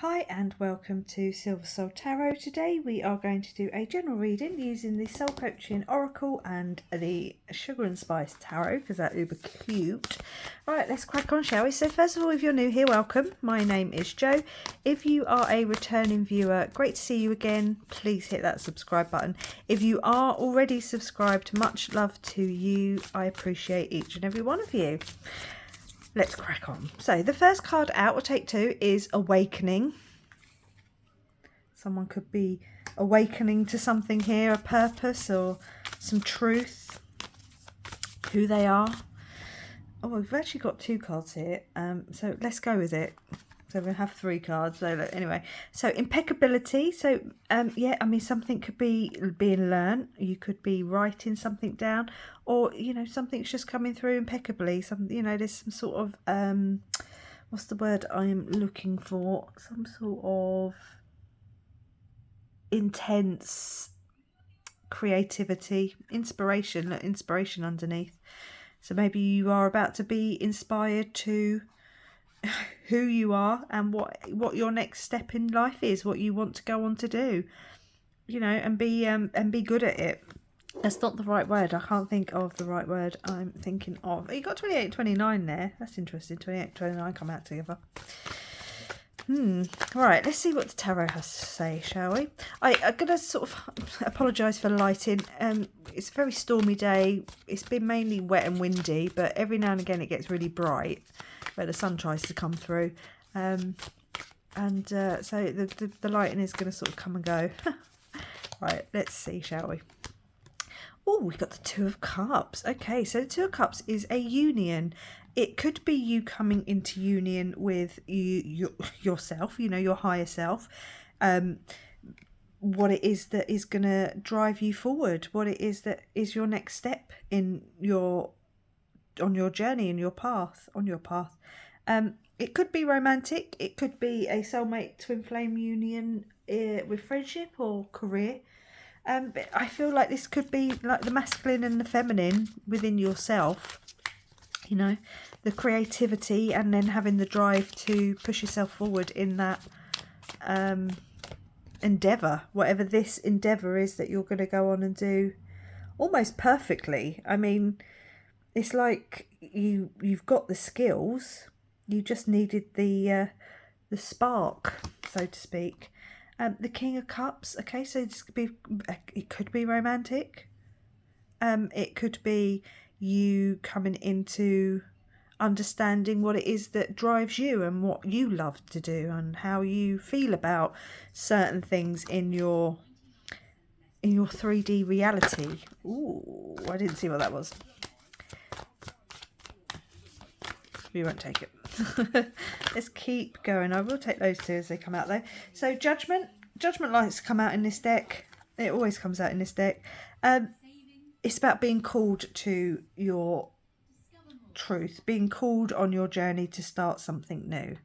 Hi and welcome to Silver Soul Tarot. Today we are going to do a general reading using the Soul Coaching Oracle and the Sugar and Spice Tarot because they're uber cute. Right, let's crack on, shall we? So first of all, if you're new here, welcome. My name is Jo. If you are a returning viewer, great to see you again. Please hit that subscribe button. If you are already subscribed, much love to you. I appreciate each and every one of you. Let's crack on. So the first card out, we'll take two, is Awakening. Someone could be awakening to something here, a purpose or some truth, who they are. Oh, we've actually got two cards here, so let's go with it. So we'll have three cards. So anyway, so impeccability. So yeah, I mean, something could be being learned. You could be writing something down, or you know, something's just coming through impeccably. Some, you know, there's some sort of what's the word I'm looking for? Some sort of intense creativity, inspiration. Look, inspiration underneath. So maybe you are about to be inspired to who you are and what your next step in life is, what you want to go on to do, you know, and be good at it. That's not the right word. I can't think of the right word I'm thinking of. You got 28 and 29 there. That's interesting. 28 and 29 come out together. Right, let's see what the tarot has to say, shall we? I'm going to sort of apologise for the lighting. It's a very stormy day. It's been mainly wet and windy, but every now and again it gets really bright where the sun tries to come through. So the lighting is going to sort of come and go. Right, let's see, shall we? Oh, we've got the Two of Cups. Okay, so the Two of Cups is a union. It could be you coming into union with yourself, you know, your higher self. What it is that is going to drive you forward. What it is that is your next step on your journey, in your path, on your path. It could be romantic. It could be a soulmate twin flame union with friendship or career. But I feel like this could be like the masculine and the feminine within yourself, you know, the creativity and then having the drive to push yourself forward in that endeavour, whatever this endeavour is that you're going to go on and do almost perfectly. I mean, it's like you've got the skills, you just needed the spark, so to speak. The King of Cups. Okay, so this could be, it could be romantic. It could be you coming into understanding what it is that drives you and what you love to do and how you feel about certain things in your 3D reality. Ooh, I didn't see what that was. We won't take it. Let's keep going. I will take those two as they come out though. So Judgment likes to come out in this deck. It always comes out in this deck. It's about being called to your truth, being called on your journey to start something new.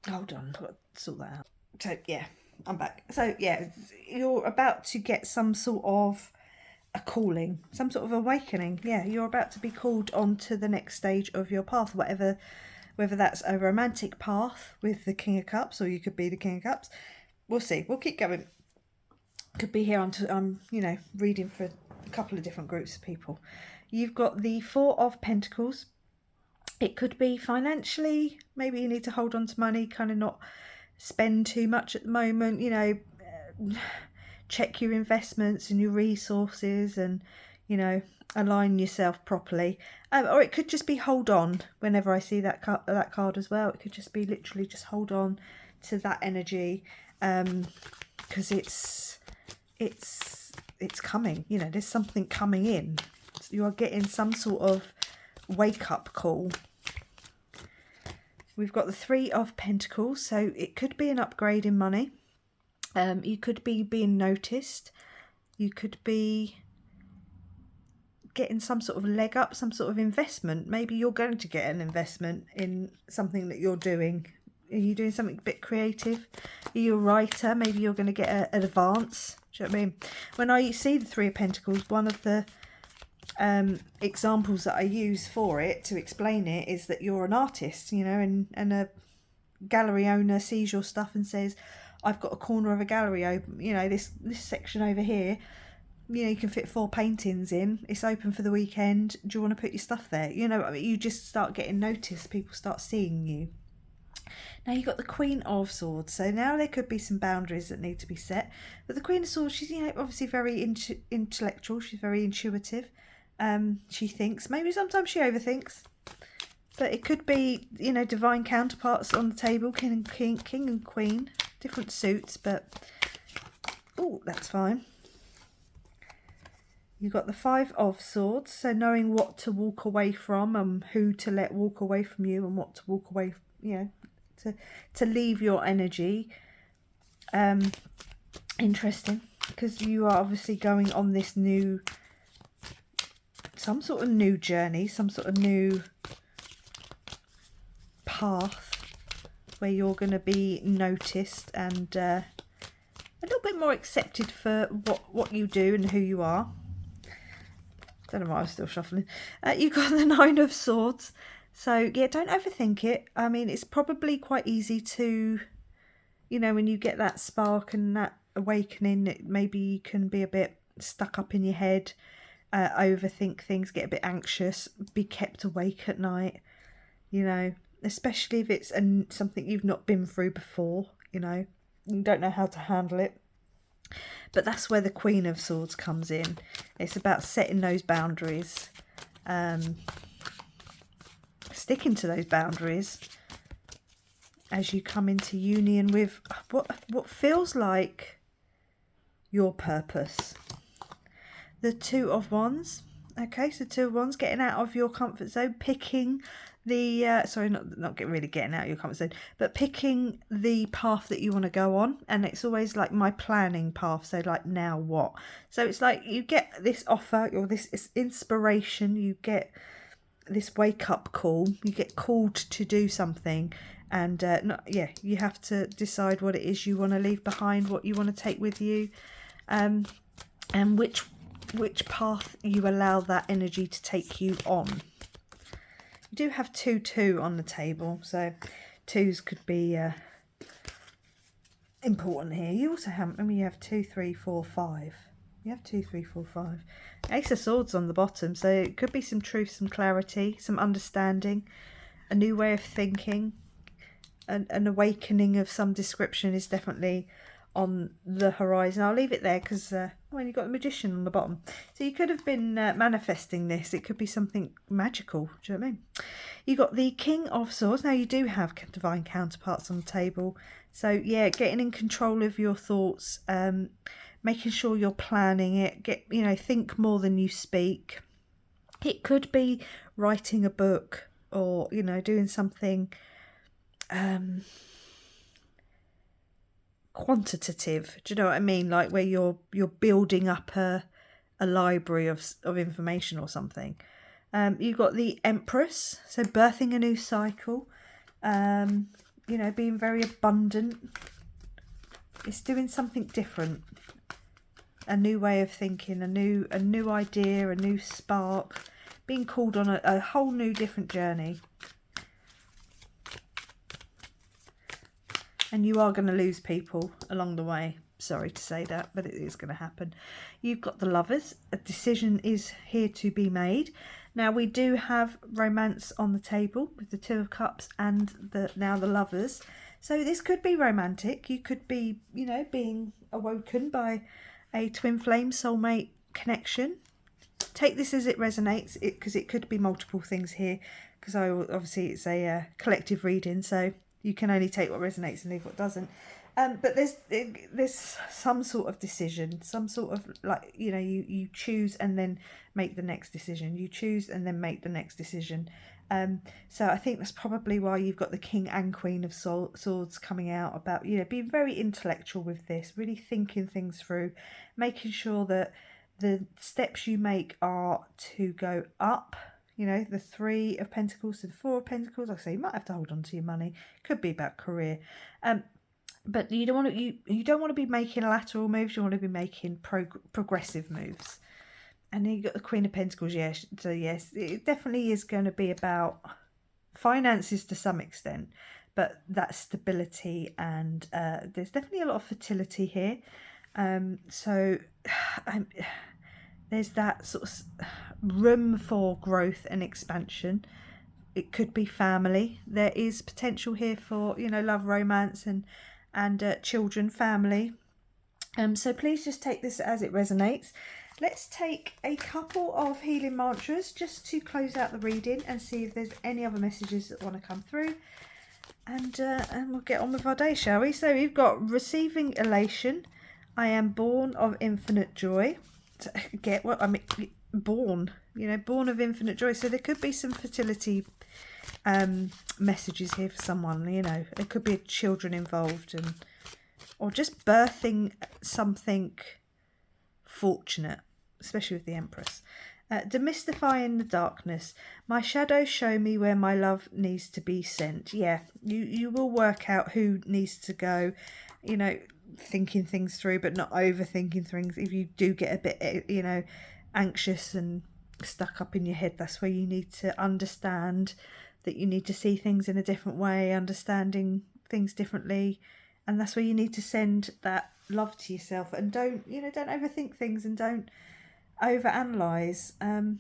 Hold on, I've got to sort that out. So yeah, I'm back. So yeah, you're about to get some sort of a calling, some sort of awakening. Yeah, you're about to be called on to the next stage of your path, whether that's a romantic path with the King of Cups, or you could be the King of Cups. We'll see. We'll keep going. Could be here. I'm you know, reading for a couple of different groups of people. You've got the Four of Pentacles. It could be financially. Maybe you need to hold on to money, kind of not spend too much at the moment. You know, check your investments and your resources and, you know, align yourself properly. Or it could just be hold on. Whenever I see that card as well, it could just be literally just hold on to that energy, because it's coming. You know, there's something coming in. So you are getting some sort of wake up call. We've got the Three of Pentacles, so it could be an upgrade in money. You could be being noticed. You could be getting some sort of leg up, some sort of investment. Maybe you're going to get an investment in something that you're doing. Are you doing something a bit creative? Are you a writer? Maybe you're going to get an advance. Do you know what I mean? When I see the Three of Pentacles, one of the examples that I use for it to explain it is that you're an artist, you know, and gallery owner sees your stuff and says, I've got a corner of a gallery open, you know, this section over here, you know, you can fit 4 paintings in, it's open for the weekend, do you want to put your stuff there? You know, I mean, you just start getting noticed, people start seeing you. Now you've got the Queen of Swords, so now there could be some boundaries that need to be set. But the Queen of Swords, she's, you know, obviously very intellectual, she's very intuitive. She thinks, maybe sometimes she overthinks, but it could be, you know, divine counterparts on the table, king and queen, different suits, but oh, that's fine. You've got the Five of Swords, so knowing what to walk away from and who to let walk away from you and what to walk away, you know, to leave your energy. Interesting, because you are obviously going on this new, some sort of new journey, some sort of new path where you're going to be noticed and a little bit more accepted for what you do and who you are. Don't know why I was still shuffling. You've got the Nine of Swords. So, yeah, don't overthink it. I mean, it's probably quite easy to, you know, when you get that spark and that awakening, maybe you can be a bit stuck up in your head, overthink things, get a bit anxious, be kept awake at night, you know, especially if it's something you've not been through before, you know, you don't know how to handle it. But that's where the Queen of Swords comes in. It's about setting those boundaries, sticking to those boundaries as you come into union with what feels like your purpose. The Two of Wands. Okay, so Two of Wands, getting out of your comfort zone, picking the sorry, not really getting out of your comfort zone, but picking the path that you want to go on. And it's always like my planning path, so like, now what? So it's like you get this offer or this inspiration, you get this wake up call, you get called to do something, and you have to decide what it is you want to leave behind, what you want to take with you, and which path you allow that energy to take you on. You do have 2 on the table, so 2s could be important here. You also have, I mean, you have 2, 3, 4, 5. You have 2, 3, 4, 5. Ace of Swords on the bottom, so it could be some truth, some clarity, some understanding, a new way of thinking, an awakening of some description is definitely on the horizon. I'll leave it there because you've got the Magician on the bottom, so you could have been manifesting this. It could be something magical. Do you know what I mean? You got the King of Swords. Now you do have divine counterparts on the table, so yeah, getting in control of your thoughts, making sure you're planning it. Think more than you speak. It could be writing a book, or doing something quantitative. Do you know what I mean? Like where you're building up a library of information or something. You've got the Empress, so birthing a new cycle. Being very abundant. It's doing something different, a new way of thinking, a new idea, a new spark, being called on a whole new different journey. And you are going to lose people along the way. Sorry to say that, but it is going to happen. You've got the Lovers. A decision is here to be made. Now we do have romance on the table with the Two of Cups and the Lovers. So this could be romantic. You could be, being awoken by a twin flame soulmate connection. Take this as it resonates, because it could be multiple things here, because obviously it's a collective reading, so you can only take what resonates and leave what doesn't. But there's some sort of decision, some sort of you choose and then make the next decision. You choose and then make the next decision. So I think that's probably why you've got the King and Queen of Swords coming out, about being very intellectual with this, really thinking things through, making sure that the steps you make are to go up. The Three of Pentacles to the Four of Pentacles. Like I say, you might have to hold on to your money. Could be about career. But you don't want to be making lateral moves. You want to be making progressive moves. And then you got the Queen of Pentacles. Yes, so yes, it definitely is going to be about finances to some extent, but that stability, and there's definitely a lot of fertility here. So there's that sort of room for growth and expansion. It could be family. There is potential here for, you know, love, romance, and children, family. So please just take this as it resonates. Let's take a couple of healing mantras just to close out the reading and see if there's any other messages that want to come through. And we'll get on with our day, shall we? So we've got receiving elation. I am born of infinite joy. Get what I mean? Born, you know, born of infinite joy. So there could be some fertility messages here for someone. You know, there could be children involved, and or just birthing something fortunate, especially with the Empress. Demystifying the darkness. My shadows show me where my love needs to be sent. Yeah, you will work out who needs to go, you know, thinking things through, but not overthinking things. If you do get a bit, you know, anxious and stuck up in your head, that's where you need to understand that you need to see things in a different way, understanding things differently. And that's where you need to send that love to yourself, and don't overthink things, and don't overanalyze. And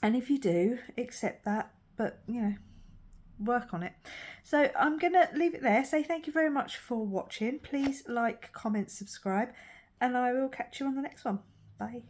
if you do, accept that, but, you know, work on it. So I'm going to leave it there. Say thank you very much for watching. Please like, comment, subscribe, and I will catch you on the next one. Bye.